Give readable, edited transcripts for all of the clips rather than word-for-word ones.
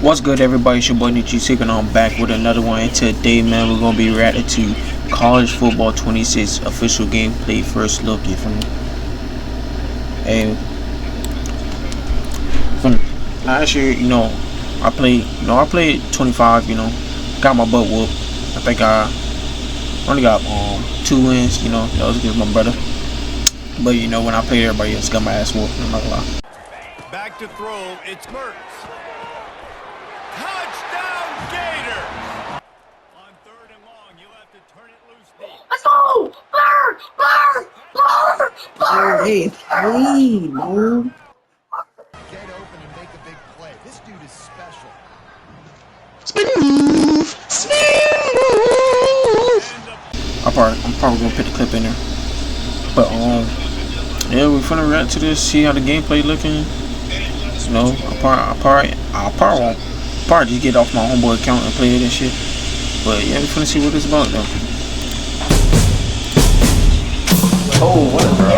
What's good, everybody? It's your boy Nichi, and I'm back with another one. And today, man, we're gonna be reacting to College Football 26 official gameplay first look. You feel me? And from last year, I played 25. Got my butt whooped. I think I only got 2 wins. That was against my brother. But when I played, everybody else got my ass whooped. I'm not gonna lie. Back to throw, it's Mertz. Touchdown Gator! On 3rd and long, you'll have to turn it loose deep. Let's go! Burr! Hey, three, man. Get open and make a big play. This dude is special. I'm probably gonna put the clip in there. But yeah, we're finna react to this, see how the gameplay looking. I'll probably just get off my homeboy account and play it and shit. But yeah, we're finna see what it's about though. Oh, what a throw.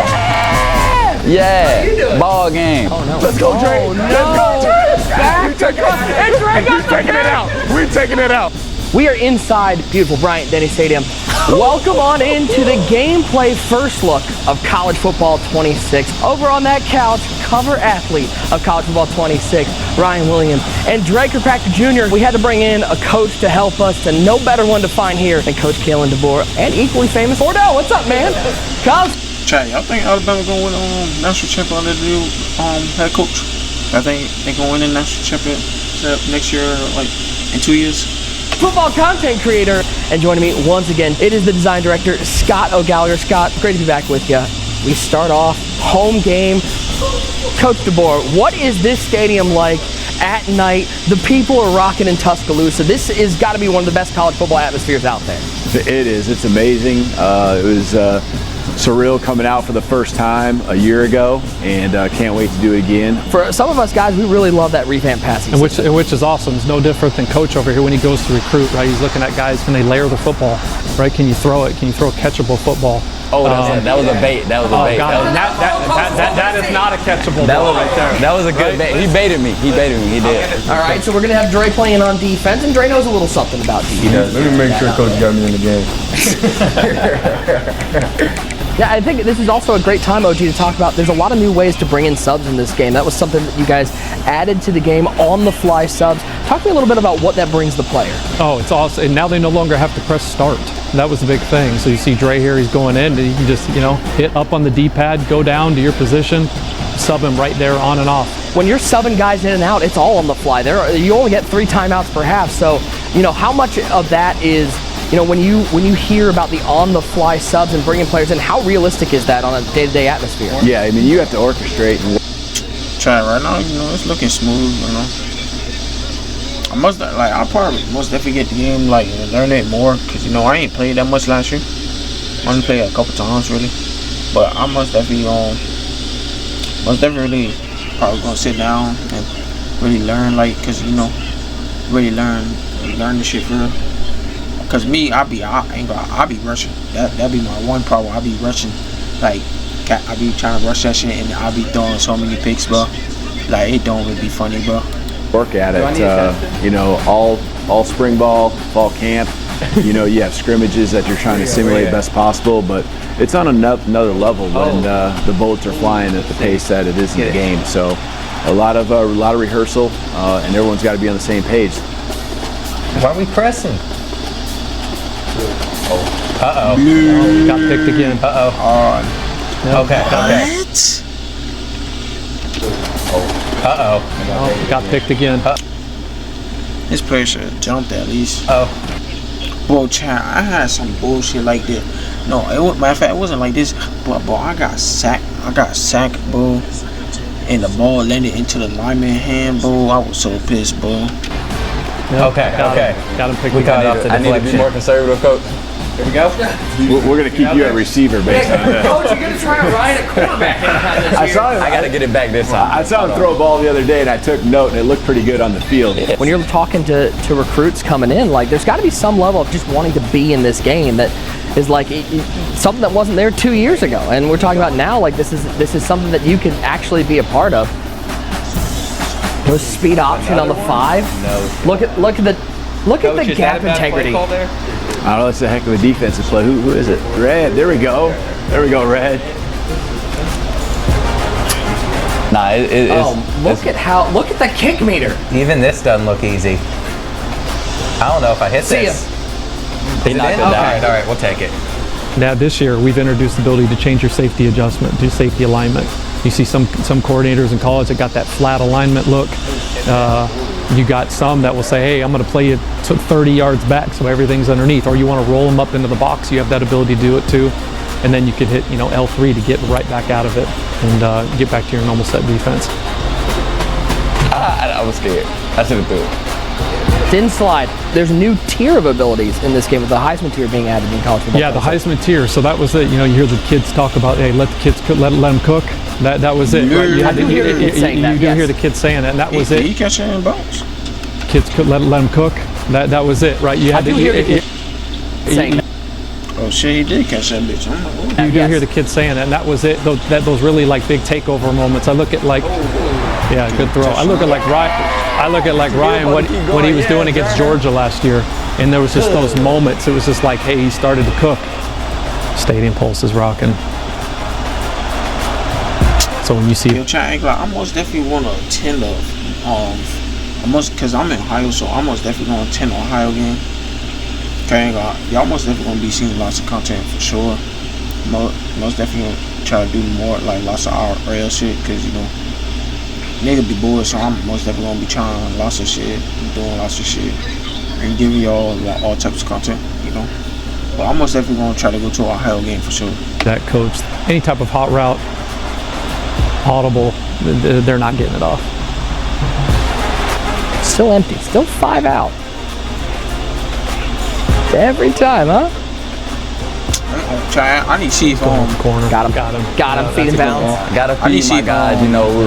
Yeah! Ball game. Oh, no. Let's go, Dre. Oh, no. Let's go, Dre. And Dre got taking it out. We're taking it out. We are inside beautiful Bryant-Denny Stadium. Welcome on into the gameplay first look of College Football 26. Over on that couch, cover athlete of College Football 26, Ryan Williams. And Dre Kirkpatrick Jr., we had to bring in a coach to help us, and no better one to find here than Coach Kalen DeBoer, and equally famous Ordell. What's up, man? Cubs. Chat, y'all think Alabama gonna win national championship under the new head coach? I think they gonna win the national championship next year, like in 2 years. Football content creator, and joining me once again, it is the design director, Scott O'Gallagher. Scott, great to be back with you. We start off home game. Coach DeBoer, what is this stadium like at night? The people are rocking in Tuscaloosa. This is got to be one of the best college football atmospheres out there. It is. It's amazing. It was surreal coming out for the first time a year ago, and can't wait to do it again. For some of us guys, we really love that revamped passing system. Which is awesome. It's no different than coach over here when he goes to recruit, right? He's looking at guys, can they layer the football, right? Can you throw it? Can you throw catchable football? Oh, that was a bait. That was a bait. That is not a catchable ball right there. That was a good bait. He baited me. He did. All right, so we're going to have Dre playing on defense, and Dre knows a little something about defense. He does. Let me make sure Coach got me in the game. Yeah, I think this is also a great time, OG, to talk about. There's a lot of new ways to bring in subs in this game. That was something that you guys added to the game, on-the-fly subs. Talk to me a little bit about what that brings the player. Oh, it's awesome. And now they no longer have to press start. That was the big thing. So you see Dre here, he's going in, and you can just, hit up on the D-pad, go down to your position, sub him right there on and off. When you're subbing guys in and out, it's all on the fly. You only get 3 timeouts per half. So, how much of that is, when you hear about the on-the-fly subs and bringing players in, how realistic is that on a day-to-day atmosphere? Yeah, I mean, you have to orchestrate. Try right now, it's looking smooth, I'll probably most definitely get the game, learn it more, because, I ain't played that much last year. I only played a couple times, really. But I must definitely probably gonna sit down and really learn, because, really learn the shit for real. Cause me, I be rushing. That be my one problem. I be rushing, I be trying to rush that shit, and I be throwing so many picks, bro. It don't really be funny, bro. Work at it. All spring ball, fall camp. You have scrimmages that you're trying to simulate best possible, but it's on another level when the bullets are flying at the pace that it is in the game. So a lot of rehearsal, and everyone's got to be on the same page. Why are we pressing? Uh-oh. Got picked again. Okay. What? Got picked again. This player should have jumped at least. Oh. Chad, I had some bullshit like this. No, matter of fact, it wasn't like this. But, bro, I got sacked, bro. And the ball landed into the lineman hand, bro. I was so pissed, bro. Yep. Okay. Got him picked We got off the deflection. I need to be more conservative, Coach. Here we go. We're going to keep you at receiver based on that. Coach, you're going to try to ride a quarterback I got to get it back this time. I saw him throw a ball the other day, and I took note, and it looked pretty good on the field. When you're talking to recruits coming in, there's got to be some level of just wanting to be in this game that is something that wasn't there 2 years ago. And we're talking about now, this is something that you can actually be a part of. No speed option on the 5. No. Look at the gap integrity. I don't know. It's a heck of a defensive play. Who is it? Red. There we go. There we go, Red. Nah, look at the kick meter. Even this doesn't look easy. I don't know if I hit See this. ya. He knocked it All down. right, we'll take it. Now this year we've introduced the ability to change your safety adjustment, do safety alignment. You see some coordinators in college that got that flat alignment look. You got some that will say, hey, I'm going to play you 30 yards back so everything's underneath, or you want to roll them up into the box. You have that ability to do it too, and then you could hit L3 to get right back out of it and get back to your normal set defense. I was scared. I should have threw it. Didn't slide. There's a new tier of abilities in this game with the Heisman tier being added in college football. Yeah, the Heisman tier. So that was it. You hear the kids talk about, hey, let the kids cook, let them cook. That was it. Right? You I do hear the kids saying that. You do hear the kids saying that, and that was Did it. he catch it in bounds? Kids could let them cook. That was it, right? You had I do hear the kids saying that. Oh shit, he did catch that bitch. I'm like, oh. You do hear the kids saying that, and that was it. Those really like big takeover moments. I look at like, yeah, good throw. I look at Ryan what he was doing against Georgia last year, and there was just those moments. It was just like, hey, he started to cook. Stadium pulse is rocking. So when you see, Yo, Chad, I most definitely want to attend because I'm in Ohio, so I most definitely going to attend an Ohio game. Okay, y'all most definitely going to be seeing lots of content for sure. Most definitely going to try to do more, like lots of RL shit, because, nigga be bored, so I'm most definitely going to be trying lots of shit, doing lots of shit, and giving y'all all types of content, But I'm most definitely going to try to go to an Ohio game for sure. that coach, any type of hot route, audible, they're not getting it off. Still empty. Still 5 out. Every time, huh? Chad, I need to see if Corner. Got him. Feet and bounds. Gotta I need to feed see my if, guys,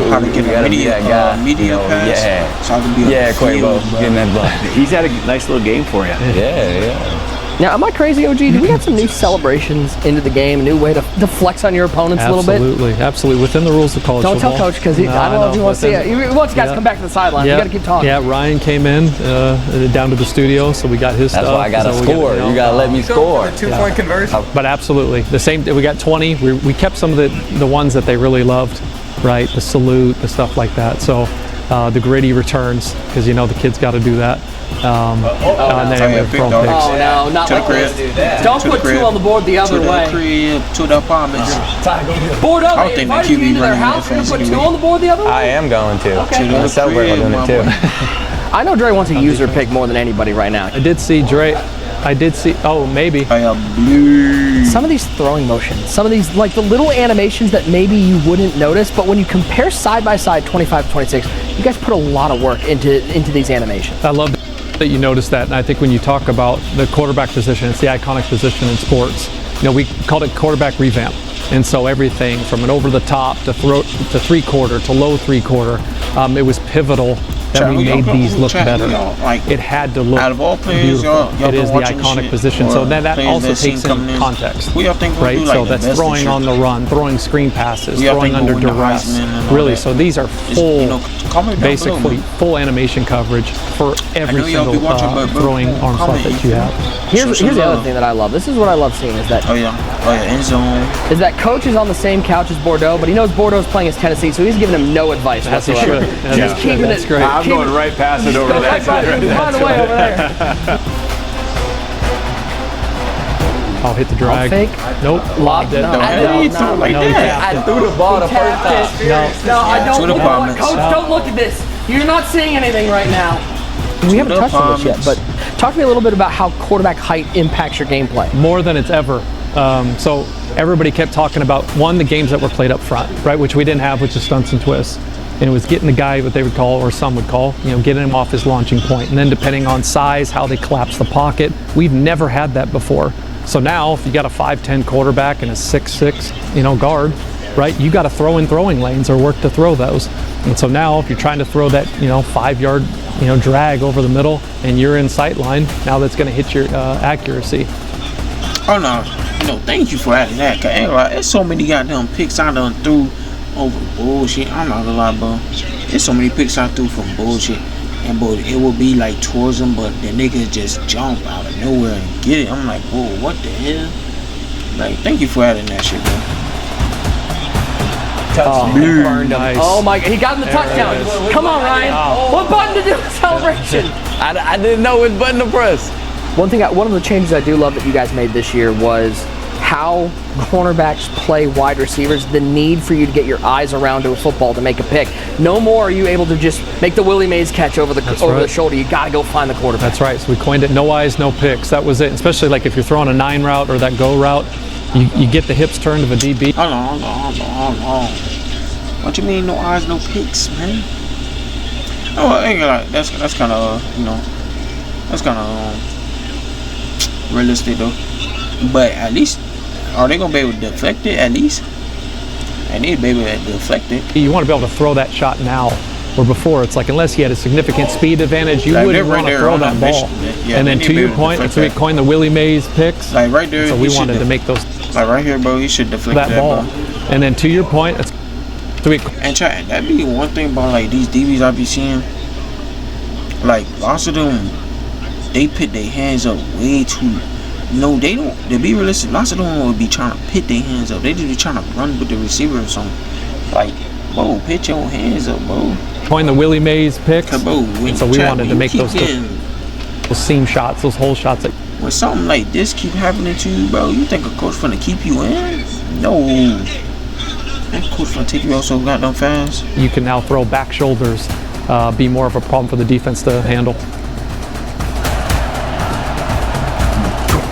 how to get we a gotta be media, that guy. media pass, Yeah. so I can be on Yeah, the field, Quavo, bro. getting that block. He's had a nice little game for you. Yeah. Now, am I crazy, OG? Do we got some new celebrations into the game? A new way to flex on your opponents a little bit? Absolutely. Within the rules of college Don't football. tell Coach, because I don't know if he wants to see it. He wants guys to come back to the sideline. You got to keep talking. Yeah, Ryan came in down to the studio, so we got his That's stuff. why I gotta so score. You gotta let me score. 2-point conversion. But absolutely, the same. We got 20. We kept some of the ones that they really loved, right? The salute, the stuff like that. So the gritty returns, because the kids got to do that. And then we have big thrown dog. picks. Oh, no, not To the like crib. this. Don't To the put crib. 2 on the board the other To the way. crib, to the apartments. Board up. I don't They think that invited you QB into their running house. You're going to put offense 2 anyway. on the board the other way? I am going to. Okay. To the I'm celebrating crib, doing it too. I know Dre wants a user pick more than anybody right now. I did see Dre. Oh, maybe. I am blue. Some of these throwing motions, some of these like the little animations that maybe you wouldn't notice, but when you compare side by side 25 to 26, you guys put a lot of work into these animations. I love that you noticed that, and I think when you talk about the quarterback position, it's the iconic position in sports. We called it quarterback revamp, and so everything from an over the top to 3/4 to low 3/4, it was pivotal that we made these look better. It had to look out of all players, beautiful. y'all It is been the watching iconic shit, position. or So that players also that seen takes in coming in? context. Who y'all think will right? do, like, So the that's best throwing this on year? the run, throwing screen passes, Who y'all throwing think under will win the duress. Heisman and all Really, that? so these are Just, full, comment down below, basically man. full animation coverage for every know y'all single be watching, but throwing arm slot comment that if you you have. Here's some the other love. thing that I love. This is what I love seeing is that Oh yeah, end zone. Coach is on the same couch as Bordeaux, but he knows Bordeaux's playing against Tennessee, so he's giving him no advice As he whatsoever. should. Just keeping That's it. great. I'm going right past it over Go that right by side. the way over there. I'll hit the drag. Fake. Nope. Lob. Did- No, no, Hey, he threw it like no, he that. tapped it. Threw the ball the first time. No, I don't. To the You know what, apartments. Coach, don't look at this. You're not seeing anything right now. We haven't the touched on this yet, but apartments. talk to me a little bit about how quarterback height impacts your gameplay. More than it's ever. So everybody kept talking about, one, the games that were played up front, right, which we didn't have, which is stunts and twists. And it was getting the guy, what they would call, or some would call, getting him off his launching point. And then depending on size, how they collapse the pocket, we've never had that before. So now, if you got a 5'10" quarterback and a 6'6", guard, right, you got to throw in throwing lanes or work to throw those. And so now, if you're trying to throw that, 5-yard, drag over the middle, and you're in sight line, now that's going to hit your accuracy. Oh no, thank you for adding that. Cause there's so many goddamn picks I done threw over bullshit. I'm not gonna lie, bro. There's so many picks I threw from bullshit. And bro, it will be like towards them, but the niggas just jump out of nowhere and get it. I'm like, whoa, what the hell? Like, thank you for adding that shit, bro. Oh, he burned him. Nice. Oh my God, he got him the touchdown. Come on, Ryan. What button to do the celebration? I didn't know which button to press. One of the changes I do love that you guys made this year was how cornerbacks play wide receivers, the need for you to get your eyes around to a football to make a pick. No more are you able to just make the Willie Mays catch over the shoulder. You got to go find the quarterback. That's right. So we coined it no eyes, no picks. That was it. Especially like if you're throwing a 9 route or that go route, you get the hips turned of a DB. Hold on. What you mean no eyes, no picks, man? Oh, I ain't gonna lie. That's kind of that's kind of realistic though. But at least, are they gonna be able to deflect it? At least, they need to be able to deflect it. You want to be able to throw that shot now, where before it's like unless you had a significant speed advantage, you Like, wouldn't right want to there throw on that that ball. mission, yeah, And then they to need to your be able to point, deflect so we that. coined the Willie Mays picks. Like right there, So he we should wanted to make those like right here, bro. He should deflect that ball. bro. And then to your point, it's so we And chat, that be one thing about like these DBs I be seeing. Like lots of them, they put their hands up way too. No, they don't. To be realistic, lots of them will be trying to put their hands up. They just be trying to run with the receiver or something. Like, bro, put your hands up, bro. coined the Willie Mays picks. Bro, So we wanted to make those seam shots, those hole shots. When something like this keep happening to you, bro, you think a coach finna keep you in? No. That coach finna take you out so goddamn fast. You can now throw back shoulders, be more of a problem for the defense to handle.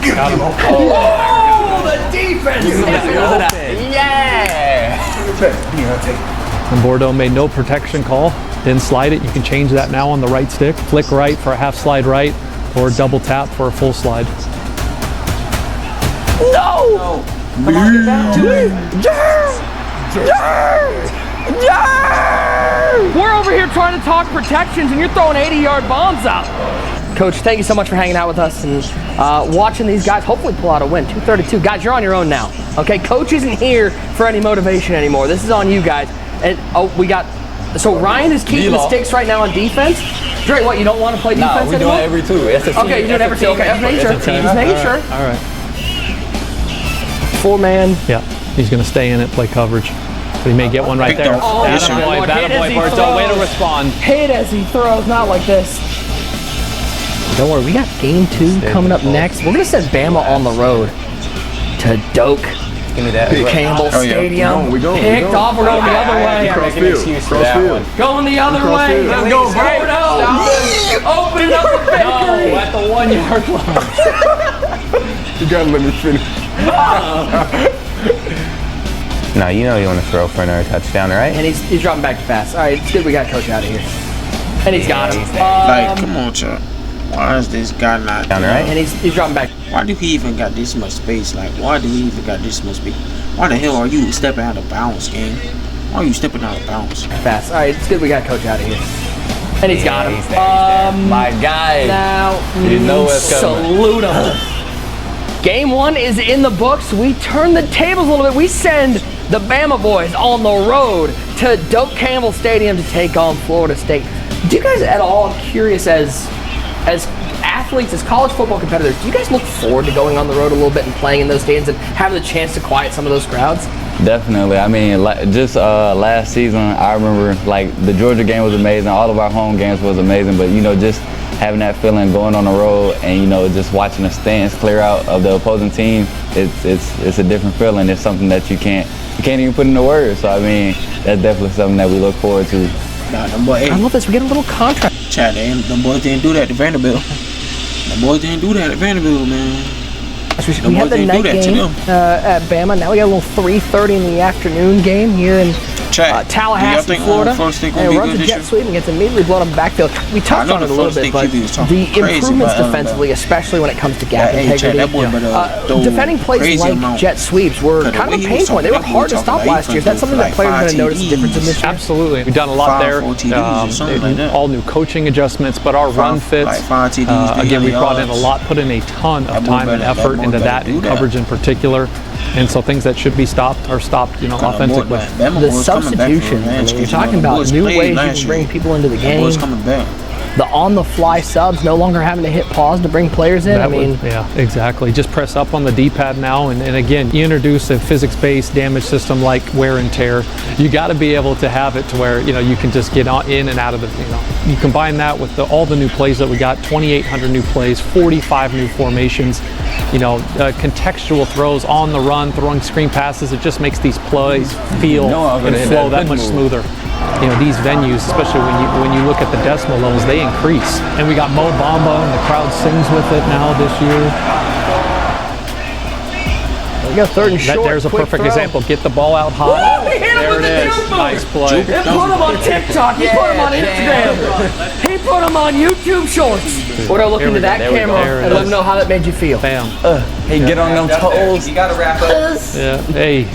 Got him. Oh, the defense! Yeah! And Bordeaux made no protection call. Didn't slide it. You can change that now on the right stick. Flick right for a half slide right, or double tap for a full slide. No! Come on, get down to it. We're over here trying to talk protections and you're throwing 80-yard bombs out. Coach, thank you so much for hanging out with us and watching these guys hopefully pull out a win. 232. Guys, you're on your own now. Okay, coach isn't here for any motivation anymore. This is on you guys. And so Ryan is keeping the sticks right now on defense. Dre, what, you don't want to play defense anymore? No, we're doing every two. Okay, you're doing every two. Okay, just making sure. Just making sure. All right. 4-man. Yeah, he's going to stay in it, play coverage. So he may get one right there. Oh, yes, sir. Attaboy, Barto, way to respond. Hit as he throws, not like this. Don't worry, we got game 2 coming up next. We're gonna send Bama on the road to Doak Give me that. Campbell Stadium. We going. Picked off, we're going the other way. Crossfield. Going the other way. Let's go, Bordeaux. Opening up the victory. At the 1 yard line. You gotta let me finish. No, you know you want to throw for another touchdown, right? And he's dropping back to pass. All right, it's good we got Coach out of here. And he's got him. Like, come on, Chuck. Why is this guy not Down the right? And he's dropping back. Why do he even got this much space? Like, why do he even got this much space? Why the hell are you stepping out of bounds, gang? Why are you stepping out of bounds? Fast. All right, it's good we got Coach out of here. And he's got him. He's there. My guy. Now, You know what's coming. salute him. Game 1 is in the books. We turn the tables a little bit. We send the Bama boys on the road to Doak Campbell Stadium to take on Florida State. Do you guys at all, I'm curious as athletes, as college football competitors, do you guys look forward to going on the road a little bit and playing in those stadiums and having the chance to quiet some of those crowds? Definitely. I mean, just last season, I remember like the Georgia game was amazing. All of our home games was amazing. But just having that feeling, going on the road, and just watching the stands clear out of the opposing team, it's a different feeling. It's something that you can't even put into words. So I mean, that's definitely something that we look forward to. Nah, them boys, I love this. We get a little contract. Chad, them boys didn't do that to Vanderbilt. Them boys didn't do that at Vanderbilt, man. We had the night game at Bama. Now we got a little 3:30 in the afternoon game here in Tallahassee, Florida. And it runs a jet sweep and gets immediately blown up the backfield. We touched on it a little bit, but the improvements defensively, especially when it comes to gap integrity, defending plays like jet sweeps were kind of a pain point. They were hard to stop last year. Is that something that players are going to notice a difference in this year? Absolutely. We've done a lot there. All new coaching adjustments, but our run fits. Again, we brought in a lot, put in a ton of time and effort into that, and coverage in particular. And so things that should be stopped are stopped, authentically. The substitutions, I mean, you're talking about new ways you can bring people into the game. Boys coming back. The on-the-fly subs, no longer having to hit pause to bring players in. Yeah, exactly. Just press up on the D-pad now, and again, you introduce a physics-based damage system like wear and tear. You got to be able to have it to where you can just get in and out of the. You combine that with all the new plays that we got, 2,800 new plays, 45 new formations. Contextual throws on the run, throwing screen passes. It just makes these plays feel and flow that much smoother. These venues, especially when you look at the decimal levels, they increase. And we got Mo Bamba, and the crowd sings with it now this year. We got third and short. There's a perfect example. Get the ball out high. There it is. Nice play. He put him on TikTok. He put him on Instagram. He put him on YouTube Shorts. What do I look into that camera and let him know how that made you feel? Bam. Hey, get on them toes. You got to wrap up. Yeah. Hey.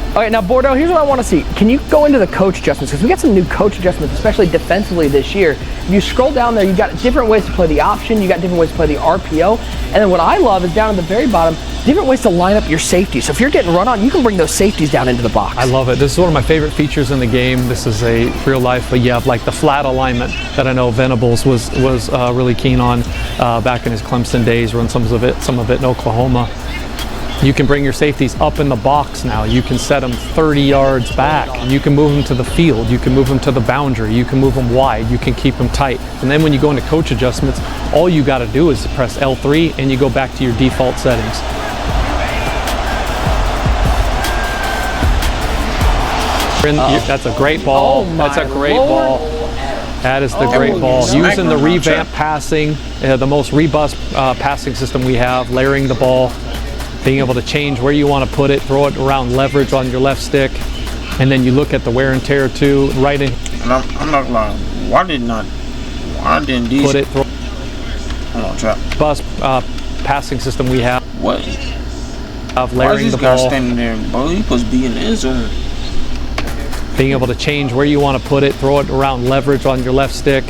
All right, now Bordeaux, here's what I want to see. Can you go into the coach adjustments? Because we got some new coach adjustments, especially defensively this year. If you scroll down there, you've got different ways to play the option. You got different ways to play the RPO. And then what I love is down at the very bottom, different ways to line up your safety. So if you're getting run on, you can bring those safeties down into the box. I love it. This is one of my favorite features in the game. This is a real life, but you have like the flat alignment that I know Venables was really keen on back in his Clemson days, run some of it in Oklahoma. You can bring your safeties up in the box now. You can set them 30 yards back. You can move them to the field. You can move them to the boundary. You can move them wide. You can keep them tight. And then when you go into coach adjustments, all you got to do is press L3 and you go back to your default settings. That's a great ball. That's a great ball. That is the great ball. Using the revamp passing, the most robust passing system we have, layering the ball. Being able to change where you want to put it, throw it around leverage on your left stick, and then you look at the wear and tear too, right in. And I'm not lying. Why didn't these put it? Hold on, trap. Bus passing system we have. What? Of Why layering is the this guy ball. standing there, bro? He supposed to be in the end zone. Being able to change where you want to put it, throw it around leverage on your left stick,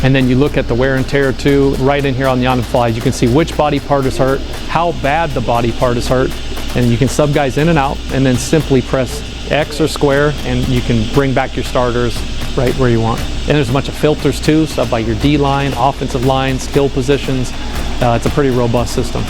and then you look at the wear and tear too, right in here on the on the fly. You can see which body part is hurt, how bad the body part is hurt, and you can sub guys in and out, and then simply press X or square, and you can bring back your starters right where you want. And there's a bunch of filters too, sub by your D line, offensive line, skill positions. It's a pretty robust system.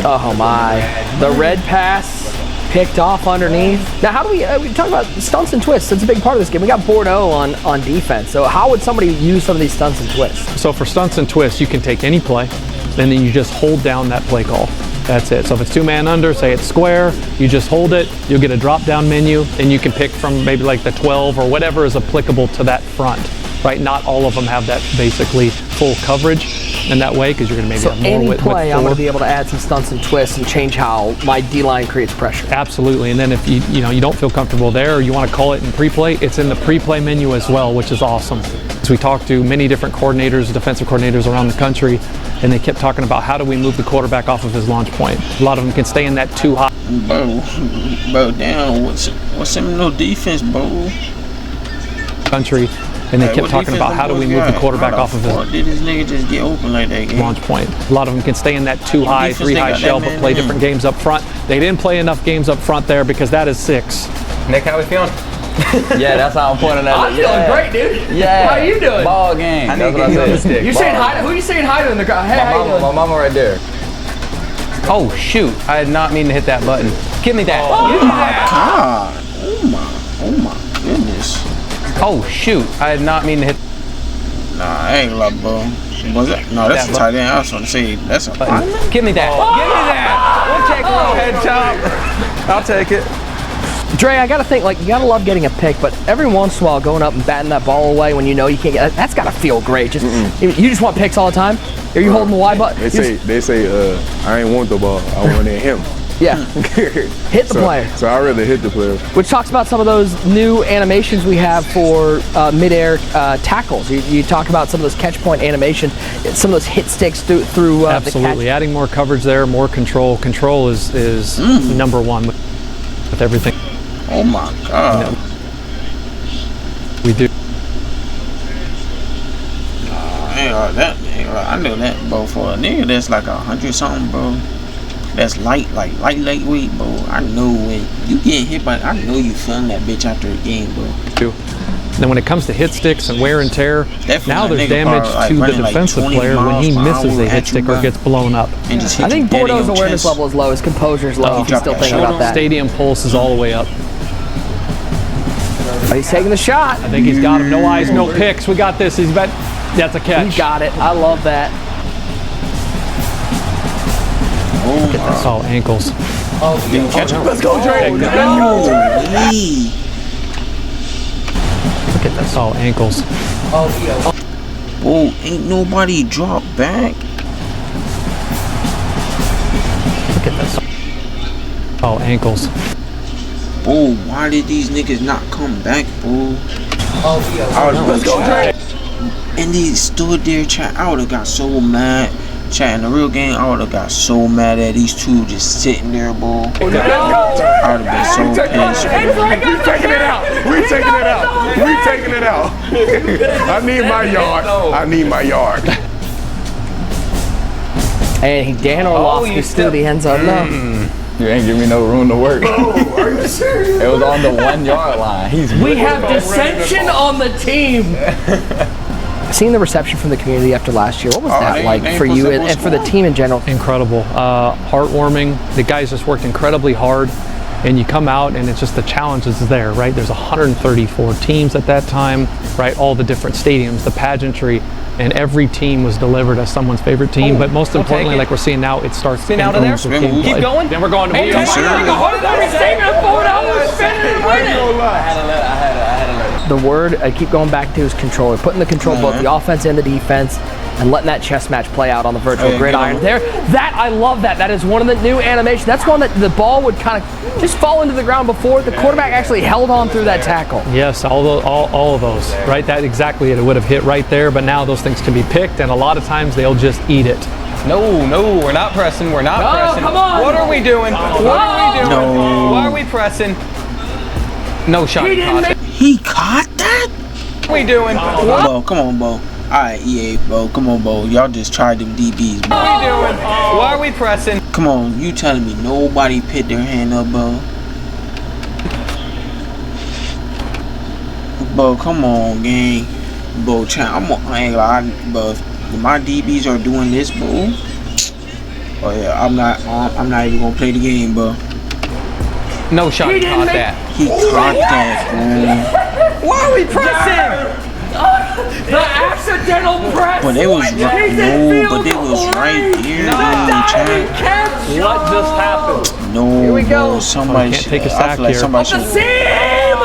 Oh my. The red pass picked off underneath. Now how do we talk about stunts and twists? That's a big part of this game. We got Bordeaux on defense. So how would somebody use some of these stunts and twists? So for stunts and twists, you can take any play, and then you just hold down that play call. That's it. So if it's 2-man under, say it's square, you just hold it, you'll get a drop-down menu, and you can pick from maybe like the 12 or whatever is applicable to that front, right? Not all of them have that basically full coverage in that way, because you're going to maybe have more any with play, I'm four. going to be able to add some stunts and twists and change how my D-line creates pressure. Absolutely, and then if you don't feel comfortable there, or you want to call it in pre-play, it's in the pre-play menu as well, which is awesome. So we talked to many different coordinators, defensive coordinators around the country, and they kept talking about how do we move the quarterback off of his launch point. A lot of them can stay in that too high. Bro, down. What's some no defense, bro? Country, and they kept talking about how do we move the quarterback off of his did this nigga just get open like that game? launch point. A lot of them can stay in that too high, 3 high shell, but play different games up front. They didn't play enough games up front there because that is 6. Nick, how we feeling? Yeah, that's how I'm pointing at I'm it. feeling Yeah. great, dude. Yeah. How you doing? Ball game. I need That's to what get you on I the said. stick. You saying hi to, who you saying hi to in the crowd? Hey, how you doing? My mama right there. Oh shoot! I did not mean to hit that button. Give me that. Give me that. God. Oh my goodness. Oh shoot! I did not mean to hit. Nah, I ain't gonna lie, bro. Was that? No, that's a tight end. I was gonna say that's a Button. Give me that. Give me that. We'll take a little head chop. I'll take it. Dre, I gotta think, like, you gotta love getting a pick, but every once in a while going up and batting that ball away when you know you can't get that's gotta feel great. Just you just want picks all the time? Are you holding the Y button? They say I ain't want the ball, I wanted him. Yeah. Hit the player. So I'd rather hit the player. Which talks about some of those new animations we have for mid-air tackles. You talk about some of those catch point animations, some of those hit sticks through Absolutely, the catch. adding more coverage there, more control. Control is number one with everything. Oh my God. We do. I know that, bro. For a nigga that's like 100 something, bro. that's lightweight, bro. I know when you getting hit by, I know you feeling that bitch after a game, bro. Then when it comes to hit sticks and wear and tear, Definitely now that there's nigga damage probably, to the running defensive 20 player when he miles per misses hour a hit at you, stick or bro. gets blown up. And just hit I think you dead in Bordeaux's your awareness chest. level is low. His composure's low. He's drop still that thinking shoulder. about that. Stadium pulse is all the way up. But he's taking the shot. I think he's got him. No eyes, no picks. We got this. He's bet. That's a catch. He got it. I love that. Oh, Oh, ankles. didn't catch him. Let's go, Drake. Holy. Look at this. Oh, ankles. Whoa, ain't nobody drop back. Look at this. Oh, ankles. Bro, why did these niggas not come back, bro? Let's go, Drake. And they stood there, chat. I would have got so mad. Chat, in the real game, I would have got so mad at these two just sitting there, bro. I would have been so pissed, bro. We taking it out. We taking it out. We taking it out. I need my yard. I need my yard. And Dan Orlovsky still the end zone. No. You ain't give me no room to work. Are you serious? It was on the 1 yard line. We have dissension on the team. Seeing the reception from the community after last year, what was that like for you and for the team in general? Incredible. Heartwarming. The guys just worked incredibly hard. And you come out and it's just the challenges is there, right? There's 134 teams at that time, right? All the different stadiums, the pageantry, and every team was delivered as someo's favorite team. But most importantly, like we're seeing now, it starts. See now to there. Keep going. Then we're going to The word I keep going back to is control. We're putting the control both the offense and the defense, and letting that chess match play out on the virtual gridiron. There, that I love that. That is one of the new animations. That's one that the ball would kind of just fall into the ground before the quarterback actually held on through that tackle. Yes, all of those, right? That exactly it. It would have hit right there, but now those things can be picked, and a lot of times they'll just eat it. No, we're not pressing. We're not pressing. Come on. What are we doing? What are we doing? No. Why are we pressing? No shot. He caught that? What are we doing? What Bro, come on, bro. Alright, EA, bro. Come on, bro. Y'all just tried them DBs, bro. are we doing? Why are we pressing? Come on, you telling me nobody put their hand up, bro? Bro, come on, gang. Bro, I ain't gonna lie, bro. If my DBs are doing this, bro. Oh yeah, I'm not even gonna play the game, bro. No shot. Caught that. He caught that, bro. Why are we pressing? The accidental press. But they was right there, bro. What just happened? No, Here we go. bro. Somebody can't take a I sack feel like here. somebody The should. seam.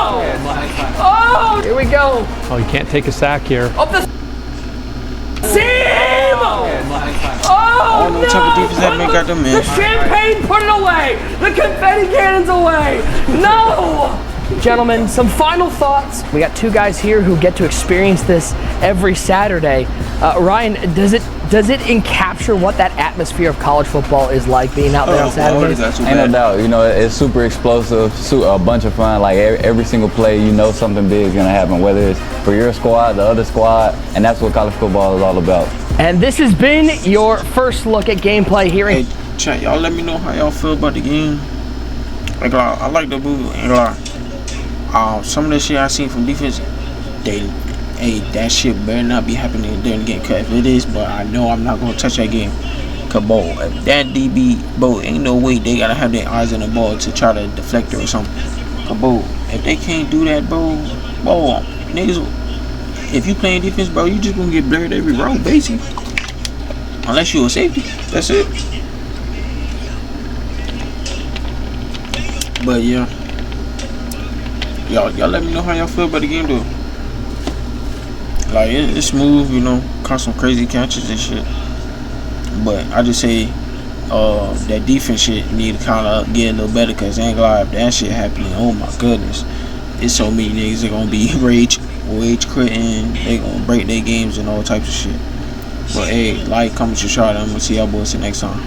Oh, here we go. Oh, you can't take a sack here. Up the seam. I don't know Oh what type of defense that man got them in. The champagne, put it away. The confetti cannons away. No. Gentlemen, some final thoughts. We got two guys here who get to experience this every Saturday. Ryan, does it encapture what that atmosphere of college football is like being out there on Saturdays? Ain't no doubt. You know, it's super explosive, a bunch of fun. Like every single play, you know something big is gonna happen, whether it's for your squad, the other squad, and that's what college football is all about. And this has been your first look at gameplay here. Hey, chat, y'all let me know how y'all feel about the game. Like, I like the move. Some of the shit I seen from defense, that shit better not be happening during the game. Cause if it is, but I know I'm not gonna touch that game. Cause bro, if that DB, bro, ain't no way they gotta have their eyes on the ball to try to deflect it or something. Cause bro, if they can't do that, bro, niggas, if you playing defense, bro, you just gonna get blurred every round, basically. Unless you a safety, that's it. But yeah. Y'all let me know how y'all feel about the game though. Like it's smooth, you know, caught some crazy catches and shit. But I just say that defense shit need to kind of get a little better, cause I ain't gonna lie, if that shit happening, oh my goodness, it's so many niggas that gonna be rage quitting, they gonna break their games and all types of shit. But hey, like, comment, subscribe, I'm gonna see y'all boys next time.